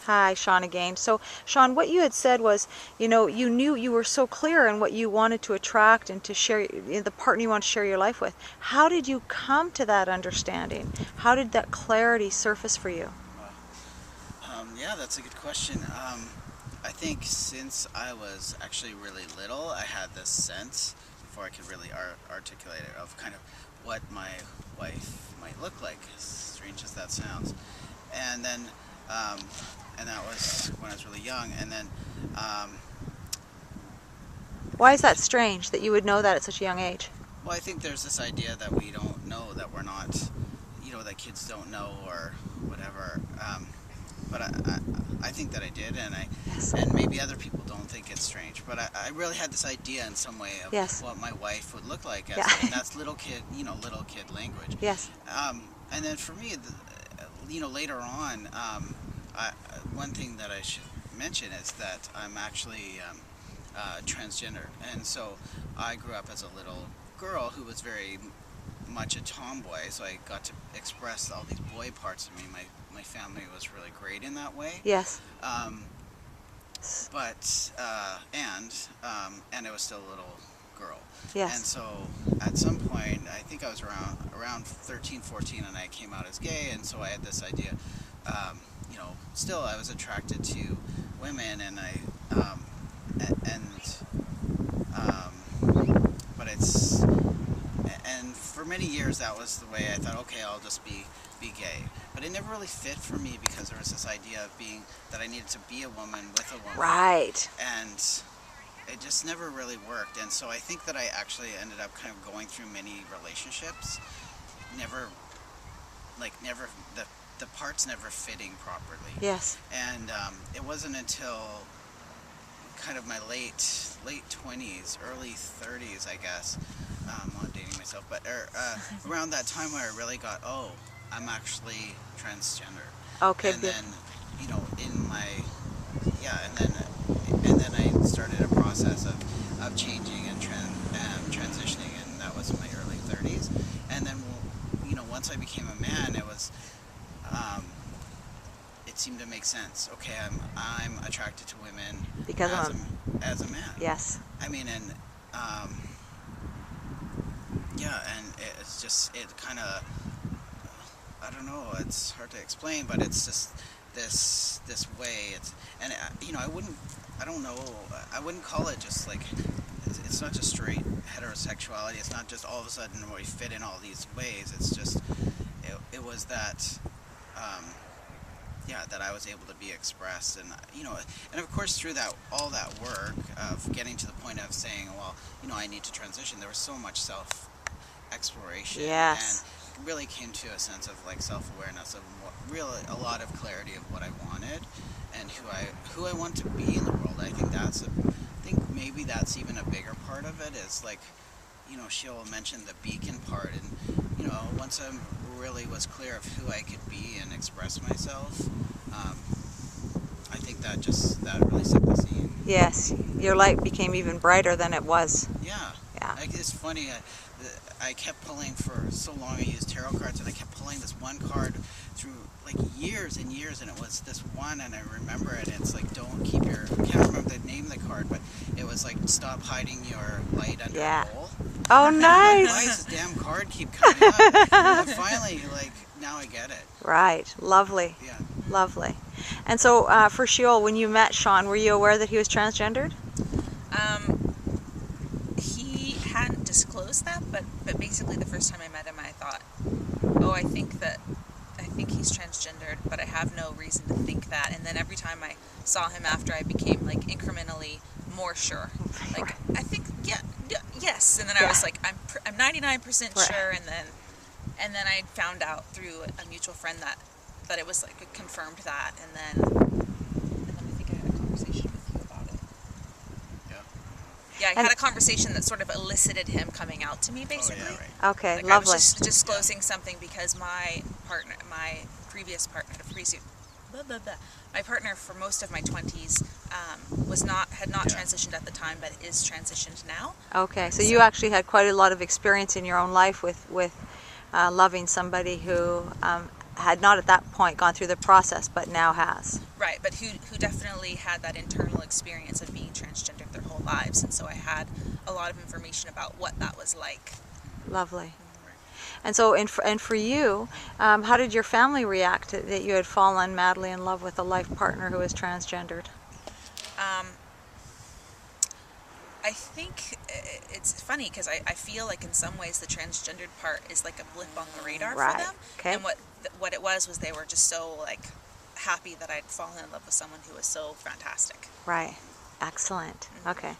Hi, Sean again. So, Sean, what you had said was, you knew you were so clear in what you wanted to attract and to share, the partner you want to share your life with. How did you come to that understanding? How did that clarity surface for you? Yeah, that's a good question. I think since I was actually really little, I had this sense, before I could really articulate it, of kind of what my wife might look like, as strange as that sounds. And then, and that was when I was really young. And then, Why is that strange that you would know that at such a young age? well, I think there's this idea that we don't know, that we're not, that kids don't know or whatever. But I think that I did, and Yes. and maybe other people don't think it's strange. But I really had this idea in some way of Yes. what my wife would look like, Yeah. and that's little kid language. Yes. And then for me, later on, one thing that I should mention is that I'm actually transgender, and so I grew up as a little girl who was very much a tomboy, so I got to express all these boy parts of me. My family was really great in that way. Yes. But and it was still a little girl. Yes. And so at some point, I think I was around 13, 14, and I came out as gay, and so I had this idea. Still I was attracted to women, and but it's. And for many years, that was the way I thought. Okay, I'll just be gay. But it never really fit for me, because there was this idea of that I needed to be a woman with a woman. Right. And it just never really worked. And so I think that I actually ended up kind of going through many relationships, the parts never fitting properly. Yes. And it wasn't until kind of my late 20s, early 30s, I guess. I'm not dating myself, but around that time where I really got, oh, I'm actually transgender. Okay. And then, in my, and then I started a process of changing and transitioning, and that was in my early 30s. And then, once I became a man, it seemed to make sense. Okay, I'm attracted to women Because as a man. Yes. I mean, and and it's just, it kind of, I don't know, it's hard to explain, but it's just this way. I wouldn't call it just like, it's not just straight heterosexuality. It's not just all of a sudden we fit in all these ways. It's just, it was that, that I was able to be expressed, and and of course through all that work of getting to the point of saying, well, I need to transition, there was so much self-exploration. Yes. And it really came to a sense of like self-awareness of really a lot of clarity of what I wanted and who I want to be in the world. I think maybe that's even a bigger part of it, is like, she'll mention the beacon part, and once I really was clear of who I could be and express myself, I think that really set the scene. Yes. Your light became even brighter than it was. Yeah. Yeah. It's funny. I kept pulling for so long. I used tarot cards, and I kept pulling this one card through like years and years, and it was this one, and I remember it. It's like, I can't remember the name of the card, but it was like, stop hiding your light under a bowl. Oh, nice. Why does this damn card keep coming up? And finally, now I get it. Right. Lovely. Yeah. Lovely. And so for Sheol, when you met Sean, were you aware that he was transgendered? He hadn't disclosed that, but basically the first time I met him, I thought, oh, I think he's transgendered, but I have no reason to think that. And then every time I saw him after, I became like incrementally more sure. Like, I think, yes. And then I was like, I'm 99% sure. And then I found out through a mutual friend that it was like, it confirmed that. And then I think I had a conversation with you about it. Yeah, I had a conversation that sort of elicited him coming out to me, basically. Oh, yeah, right. Okay, Like, lovely. I was just disclosing something because my previous partner, my partner for most of my 20s, had not transitioned at the time, but is transitioned now. Okay, so you actually had quite a lot of experience in your own life with loving somebody who had not at that point gone through the process, but now has. Right, but who definitely had that internal experience of being transgender their whole lives, and so I had a lot of information about what that was like. Lovely. And so, and for you, how did your family react that you had fallen madly in love with a life partner who was transgendered? I think it's funny because I feel like in some ways the transgendered part is like a blip on the radar Right. for them. Okay. And what it was they were just so like happy that I'd fallen in love with someone who was so fantastic. Right. Excellent. Okay.